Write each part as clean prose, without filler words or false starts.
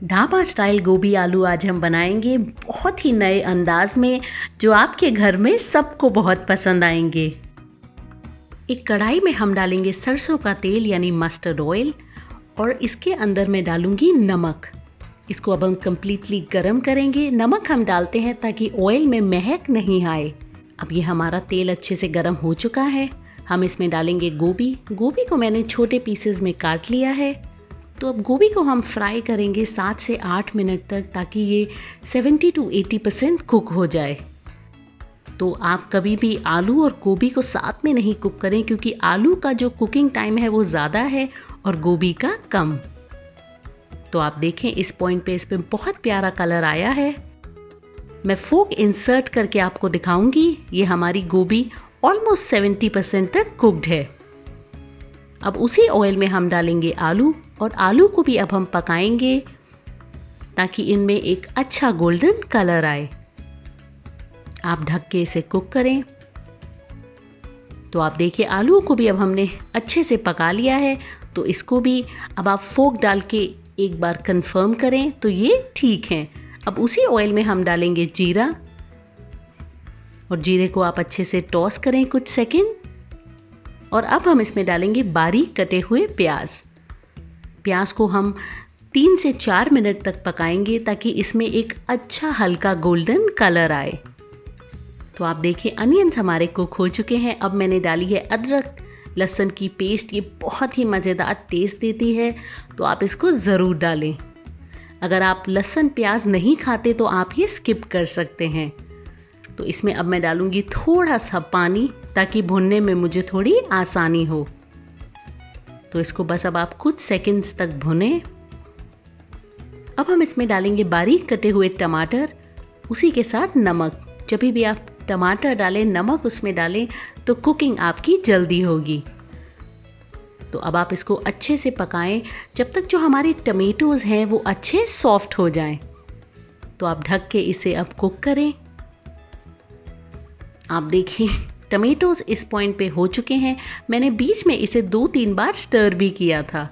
Dhaba style गोभी आलू आज हम बनाएंगे बहुत ही नए अंदाज में, जो आपके घर में सबको बहुत पसंद आएंगे। एक कढ़ाई में हम डालेंगे सरसों का तेल यानी मस्टर्ड ऑयल, और इसके अंदर मैं डालूंगी नमक। इसको अब हम कम्प्लीटली गरम करेंगे। नमक हम डालते हैं ताकि ऑयल में महक नहीं आए। अब ये हमारा तेल अच्छे से गरम हो चुका है। हम इसमें डालेंगे गोभी। गोभी को मैंने छोटे पीसेस में काट लिया है। तो अब गोभी को हम फ्राई करेंगे 7 से 8 मिनट तक, ताकि ये 70 to 80% कुक हो जाए। तो आप कभी भी आलू और गोभी को साथ में नहीं कुक करें, क्योंकि आलू का जो कुकिंग टाइम है वो ज़्यादा है और गोभी का कम। तो आप देखें इस पॉइंट पे इस पे बहुत प्यारा कलर आया है। मैं फोक इंसर्ट करके आपको दिखाऊंगी। ये हमारी गोभी ऑलमोस्ट 70% तक कुक्ड है। अब उसी ऑयल में हम डालेंगे आलू, और आलू को भी अब हम पकाएंगे ताकि इनमें एक अच्छा गोल्डन कलर आए। आप ढक के इसे कुक करें। तो आप देखिए आलू को भी अब हमने अच्छे से पका लिया है। तो इसको भी अब आप फोक डाल के एक बार कंफर्म करें तो ये ठीक है। अब उसी ऑयल में हम डालेंगे जीरा, और जीरे को आप अच्छे से टॉस करें कुछ सेकंड। और अब हम इसमें डालेंगे बारीक कटे हुए प्याज। प्याज को हम 3 से 4 मिनट तक पकाएंगे ताकि इसमें एक अच्छा हल्का गोल्डन कलर आए। तो आप देखिए अनियंस हमारे कुक हो चुके हैं। अब मैंने डाली है अदरक लहसुन की पेस्ट। ये बहुत ही मज़ेदार टेस्ट देती है, तो आप इसको ज़रूर डालें। अगर आप लहसुन प्याज नहीं खाते तो आप ये स्किप कर सकते हैं। तो इसमें अब मैं डालूंगी थोड़ा सा पानी, ताकि भुनने में मुझे थोड़ी आसानी हो। तो इसको बस अब आप कुछ सेकंड्स तक भुनें। अब हम इसमें डालेंगे बारीक कटे हुए टमाटर, उसी के साथ नमक। जब भी आप टमाटर डालें, नमक उसमें डालें तो कुकिंग आपकी जल्दी होगी। तो अब आप इसको अच्छे से पकाएं जब तक जो हमारे टमेटोज़ हैं वो अच्छे सॉफ्ट हो जाएं। तो आप ढक के इसे अब कुक करें। आप देखिए टमेटोज़ इस पॉइंट पे हो चुके हैं। मैंने बीच में इसे 2-3 बार स्टर भी किया था।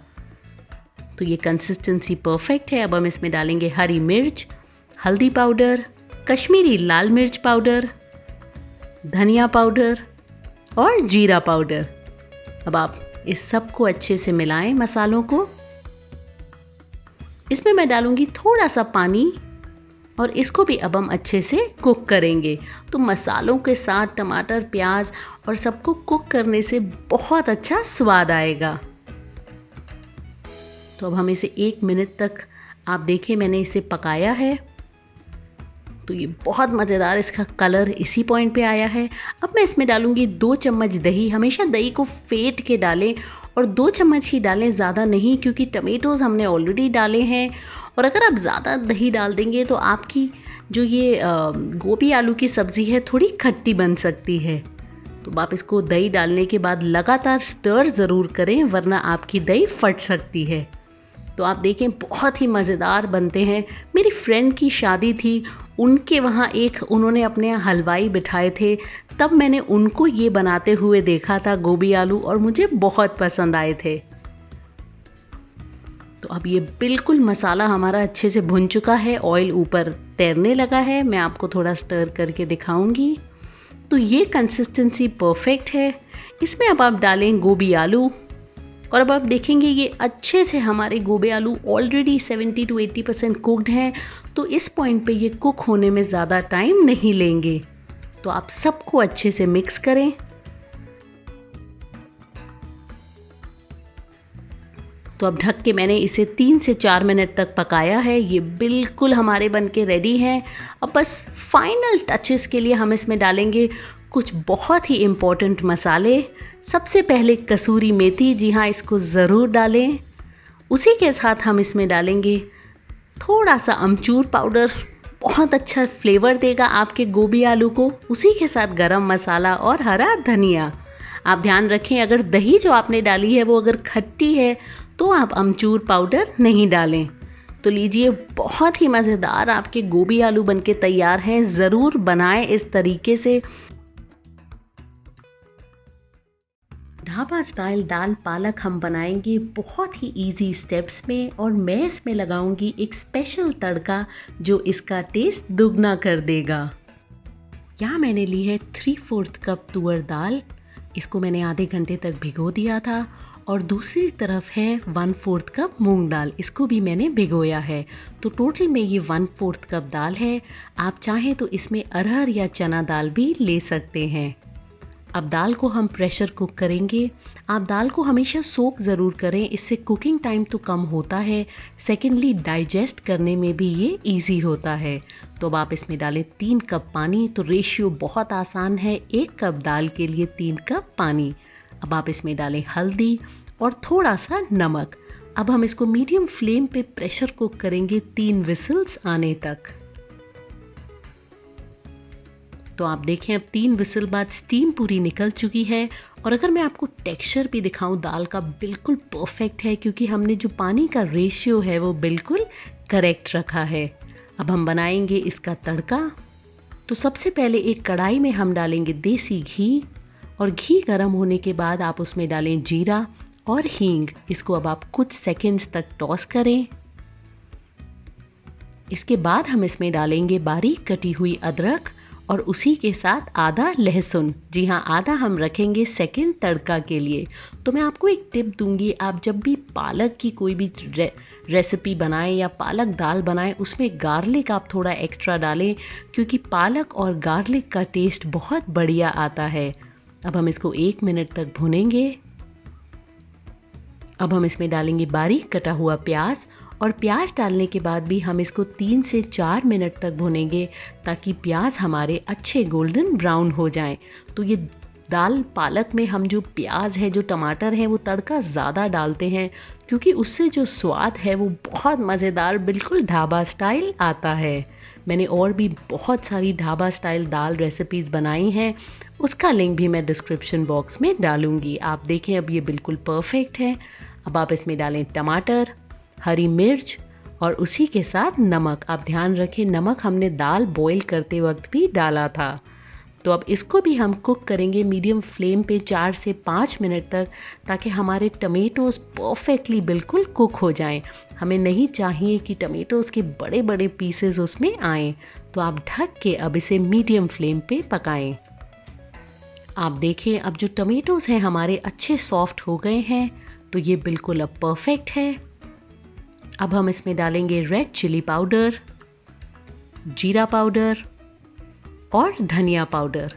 तो ये कंसिस्टेंसी परफेक्ट है। अब हम इसमें डालेंगे हरी मिर्च, हल्दी पाउडर, कश्मीरी लाल मिर्च पाउडर, धनिया पाउडर और जीरा पाउडर। अब आप इस सब को अच्छे से मिलाएं मसालों को। इसमें मैं डालूंगी थोड़ा सा पानी, और इसको भी अब हम अच्छे से कुक करेंगे। तो मसालों के साथ टमाटर प्याज और सबको कुक करने से बहुत अच्छा स्वाद आएगा। तो अब हम इसे 1 मिनट तक आप देखिए मैंने इसे पकाया है। तो ये बहुत मज़ेदार इसका कलर इसी पॉइंट पे आया है। अब मैं इसमें डालूंगी 2 चम्मच दही। हमेशा दही को फेंट के डालें, और 2 चम्मच ही डालें, ज़्यादा नहीं, क्योंकि टमेटोज़ हमने ऑलरेडी डाले हैं। और अगर आप ज़्यादा दही डाल देंगे तो आपकी जो ये गोभी आलू की सब्ज़ी है थोड़ी खट्टी बन सकती है। तो आप इसको दही डालने के बाद लगातार स्टर ज़रूर करें, वरना आपकी दही फट सकती है। तो आप देखें बहुत ही मज़ेदार बनते हैं। मेरी फ्रेंड की शादी थी, उनके वहाँ उन्होंने अपने यहाँ हलवाई बिठाए थे, तब मैंने उनको ये बनाते हुए देखा था गोभी आलू, और मुझे बहुत पसंद आए थे। तो अब ये बिल्कुल मसाला हमारा अच्छे से भुन चुका है, ऑयल ऊपर तैरने लगा है। मैं आपको थोड़ा स्टर करके दिखाऊंगी। तो ये कंसिस्टेंसी परफेक्ट है। इसमें अब आप डालें गोभी आलू, और अब आप देखेंगे ये अच्छे से हमारे गोभी आलू ऑलरेडी 70 to 80% कुक्ड हैं। तो इस पॉइंट पे ये कुक होने में ज़्यादा टाइम नहीं लेंगे। तो आप सबको अच्छे से मिक्स करें। तो अब ढक के मैंने इसे 3 से 4 मिनट तक पकाया है। ये बिल्कुल हमारे बन के रेडी हैं। अब बस फाइनल टचेस के लिए हम इसमें डालेंगे कुछ बहुत ही इम्पोर्टेंट मसाले। सबसे पहले कसूरी मेथी, जी हाँ इसको ज़रूर डालें। उसी के साथ हम इसमें डालेंगे थोड़ा सा अमचूर पाउडर, बहुत अच्छा फ्लेवर देगा आपके गोभी आलू को। उसी के साथ गरम मसाला और हरा धनिया। आप ध्यान रखें अगर दही जो आपने डाली है वो अगर खट्टी है तो आप अमचूर पाउडर नहीं डालें। तो लीजिए बहुत ही मज़ेदार आपके गोभी आलू बनके तैयार हैं। ज़रूर बनाएं इस तरीके से। ढाबा स्टाइल दाल पालक हम बनाएंगे बहुत ही इजी स्टेप्स में, और मैं इसमें लगाऊंगी एक स्पेशल तड़का जो इसका टेस्ट दुगना कर देगा। यहाँ मैंने ली है 3/4 कप तुअर दाल। इसको मैंने आधे घंटे तक भिगो दिया था। और दूसरी तरफ है 1/4 कप मूंग दाल, इसको भी मैंने भिगोया है। तो टोटल में ये 1/4 कप दाल है। आप चाहें तो इसमें अरहर या चना दाल भी ले सकते हैं। अब दाल को हम प्रेशर कुक करेंगे। आप दाल को हमेशा सोक ज़रूर करें, इससे कुकिंग टाइम तो कम होता है, सेकेंडली डाइजेस्ट करने में भी ये इजी होता है। तो अब आप इसमें डालें 3 कप पानी। तो रेशियो बहुत आसान है, 1 कप दाल के लिए 3 कप पानी। अब आप इसमें डालें हल्दी और थोड़ा सा नमक। अब हम इसको मीडियम फ्लेम पे प्रेशर कुक करेंगे 3 विसल्स आने तक। तो आप देखें अब 3 विसल बाद स्टीम पूरी निकल चुकी है। और अगर मैं आपको टेक्सचर भी दिखाऊं, दाल का बिल्कुल परफेक्ट है, क्योंकि हमने जो पानी का रेशियो है वो बिल्कुल करेक्ट रखा है। अब हम बनाएंगे इसका तड़का। तो सबसे पहले एक कढ़ाई में हम डालेंगे देसी घी, और घी गर्म होने के बाद आप उसमें डालें जीरा और हींग। इसको अब आप कुछ सेकंड्स तक टॉस करें। इसके बाद हम इसमें डालेंगे बारीक कटी हुई अदरक और उसी के साथ आधा लहसुन। जी हाँ, आधा हम रखेंगे सेकंड तड़का के लिए। तो मैं आपको एक टिप दूंगी, आप जब भी पालक की कोई भी रेसिपी बनाएं या पालक दाल बनाएं, उसमें गार्लिक आप थोड़ा एक्स्ट्रा डालें, क्योंकि पालक और गार्लिक का टेस्ट बहुत बढ़िया आता है। अब हम इसको 1 मिनट तक भुनेंगे। अब हम इसमें डालेंगे बारीक कटा हुआ प्याज, और प्याज डालने के बाद भी हम इसको 3 से 4 मिनट तक भुनेंगे, ताकि प्याज हमारे अच्छे गोल्डन ब्राउन हो जाएं। तो ये दाल पालक में हम जो प्याज है, जो टमाटर है, वो तड़का ज़्यादा डालते हैं, क्योंकि उससे जो स्वाद है वो बहुत मज़ेदार, बिल्कुल ढाबा स्टाइल आता है। मैंने और भी बहुत सारी ढाबा स्टाइल दाल रेसिपीज़ बनाई हैं, उसका लिंक भी मैं डिस्क्रिप्शन बॉक्स में डालूँगी। आप देखें अब ये बिल्कुल परफेक्ट है। अब आप इसमें डालें टमाटर, हरी मिर्च और उसी के साथ नमक। आप ध्यान रखें, नमक हमने दाल बॉईल करते वक्त भी डाला था। तो अब इसको भी हम कुक करेंगे मीडियम फ्लेम पे 4 से 5 मिनट तक, ताकि हमारे टमेटोज़ परफेक्टली बिल्कुल कुक हो जाएं। हमें नहीं चाहिए कि टमेटोज़ के बड़े बड़े पीसेस उसमें आएँ। तो आप ढक के अब इसे मीडियम फ्लेम पे पकाएं। आप देखें अब जो टमेटोज़ हैं हमारे अच्छे सॉफ्ट हो गए हैं। तो ये बिल्कुल अब परफेक्ट है। अब हम इसमें डालेंगे रेड चिली पाउडर, जीरा पाउडर और धनिया पाउडर।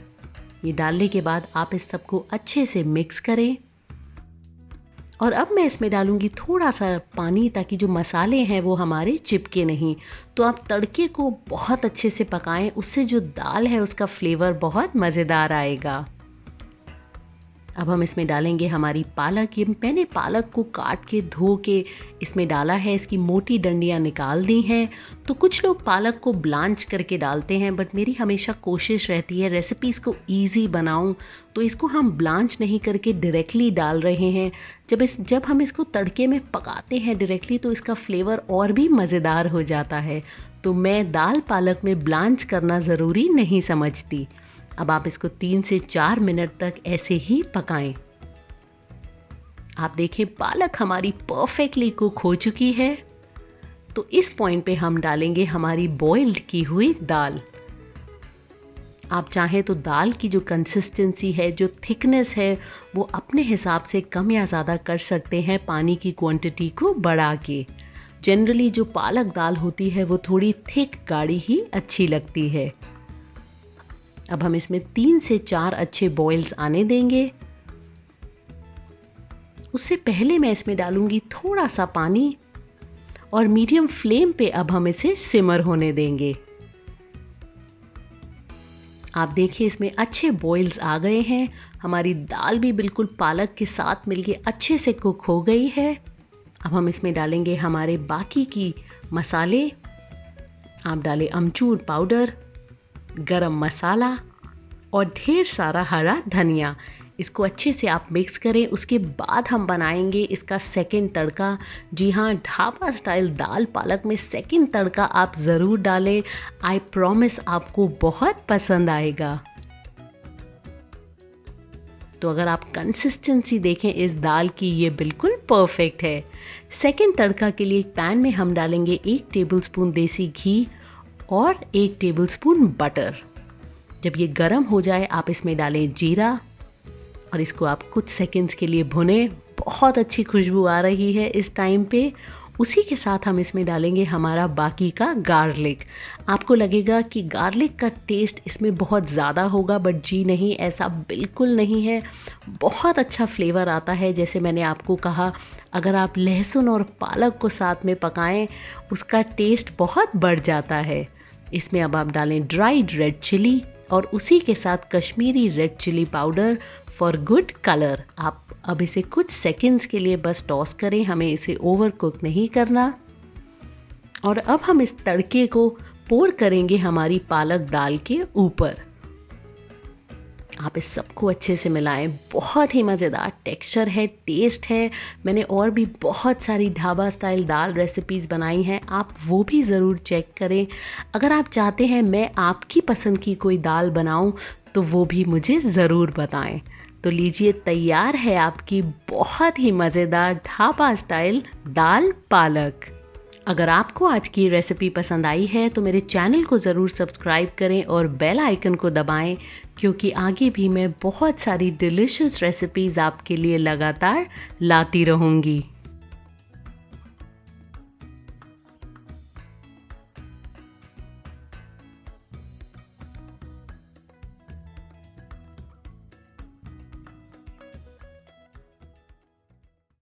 ये डालने के बाद आप इस सबको अच्छे से मिक्स करें। और अब मैं इसमें डालूंगी थोड़ा सा पानी, ताकि जो मसाले हैं वो हमारे चिपके नहीं। तो आप तड़के को बहुत अच्छे से पकाएं, उससे जो दाल है उसका फ्लेवर बहुत मज़ेदार आएगा। अब हम इसमें डालेंगे हमारी पालक। ये मैंने पालक को काट के धो के इसमें डाला है, इसकी मोटी डंडियाँ निकाल दी हैं। तो कुछ लोग पालक को ब्लांच करके डालते हैं, बट मेरी हमेशा कोशिश रहती है रेसिपीज़ को इजी बनाऊं, तो इसको हम ब्लांच नहीं करके डायरेक्टली डाल रहे हैं। जब हम इसको तड़के में पकाते हैं डायरेक्टली, तो इसका फ्लेवर और भी मज़ेदार हो जाता है। तो मैं दाल पालक में ब्लांच करना ज़रूरी नहीं समझती। अब आप इसको 3 से 4 मिनट तक ऐसे ही पकाएं। आप देखें पालक हमारी परफेक्टली कुक हो चुकी है। तो इस पॉइंट पे हम डालेंगे हमारी बॉइल्ड की हुई दाल। आप चाहें तो दाल की जो कंसिस्टेंसी है, जो थिकनेस है, वो अपने हिसाब से कम या ज़्यादा कर सकते हैं, पानी की क्वांटिटी को बढ़ा के। जनरली जो पालक दाल होती है वो थोड़ी थिक गाढ़ी ही अच्छी लगती है। अब हम इसमें 3 से 4 अच्छे बॉइल्स आने देंगे। उससे पहले मैं इसमें डालूंगी थोड़ा सा पानी, और मीडियम फ्लेम पे अब हम इसे सिमर होने देंगे। आप देखिए इसमें अच्छे बॉइल्स आ गए हैं। हमारी दाल भी बिल्कुल पालक के साथ मिलके अच्छे से कुक हो गई है। अब हम इसमें डालेंगे हमारे बाकी की मसाले। आप डालें अमचूर पाउडर, गरम मसाला और ढेर सारा हरा धनिया। इसको अच्छे से आप मिक्स करें। उसके बाद हम बनाएंगे इसका सेकंड तड़का। जी हाँ, ढाबा स्टाइल दाल पालक में सेकंड तड़का आप ज़रूर डालें। आई प्रॉमिस आपको बहुत पसंद आएगा। तो अगर आप कंसिस्टेंसी देखें इस दाल की, ये बिल्कुल परफेक्ट है। सेकंड तड़का के लिए एक पैन में हम डालेंगे 1 टेबलस्पून देसी घी और 1 टेबलस्पून बटर। जब ये गर्म हो जाए आप इसमें डालें जीरा और इसको आप कुछ सेकंड्स के लिए भुनें। बहुत अच्छी खुशबू आ रही है इस टाइम पे। उसी के साथ हम इसमें डालेंगे हमारा बाकी का गार्लिक। आपको लगेगा कि गार्लिक का टेस्ट इसमें बहुत ज़्यादा होगा, बट जी नहीं, ऐसा बिल्कुल नहीं है। बहुत अच्छा फ्लेवर आता है। जैसे मैंने आपको कहा, अगर आप लहसुन और पालक को साथ में पकाएं उसका टेस्ट बहुत बढ़ जाता है। इसमें अब आप डालें ड्राइड रेड चिली और उसी के साथ Kashmiri red chilli powder for good colour. आप अब इसे कुछ सेकंड्स के लिए बस टॉस करें, हमें इसे ओवर कुक नहीं करना। और अब हम इस तड़के को पोर करेंगे हमारी पालक दाल के ऊपर। आप इस सबको अच्छे से मिलाएं। बहुत ही मज़ेदार टेक्सचर है, टेस्ट है। मैंने और भी बहुत सारी ढाबा स्टाइल दाल रेसिपीज़ बनाई हैं, आप वो भी ज़रूर चेक करें। अगर आप चाहते हैं मैं आपकी पसंद की कोई दाल बनाऊं तो वो भी मुझे ज़रूर बताएं। तो लीजिए, तैयार है आपकी बहुत ही मज़ेदार ढाबा स्टाइल दाल पालक। अगर आपको आज की रेसिपी पसंद आई है तो मेरे चैनल को ज़रूर सब्सक्राइब करें और बेल आइकन को दबाएं, क्योंकि आगे भी मैं बहुत सारी डिलीशियस रेसिपीज़ आपके लिए लगातार लाती रहूँगी।